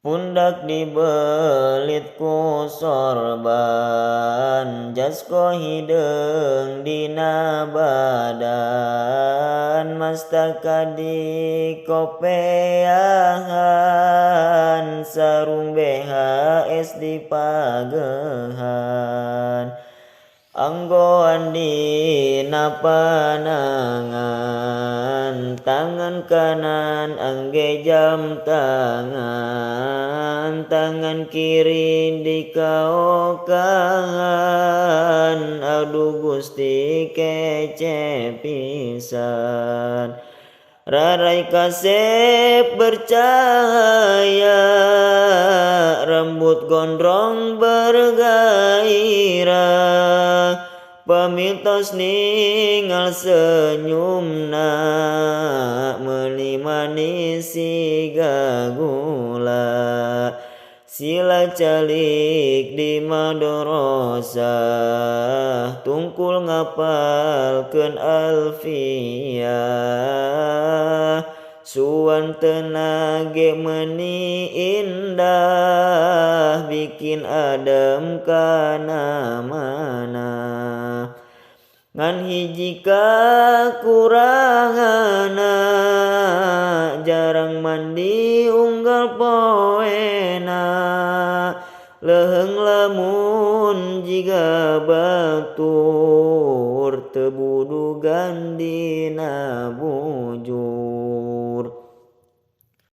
Pundak dibelit ku sorban, jasko hideung dina badan, mastaka di kopeahan, sarung BHS di pagehan. Anggoan dina panangan, tangan kanan angge jam tangan, tangan kiri di kaokangan, aduh Gusti kece pisan. Rarai kasep bercahaya, rambut gondrong bergairah, pamitos ningal senyumna, meuli manis siga gula. Sila calik di madrasah, tungkul ngapalkeun alfiyah, suan tenage meuni indah, bikin adem kana mana. Ngan hiji kakurangana, jarang mandi unggal poena, leheung lamun jiga batur, teu budugan dina bujur.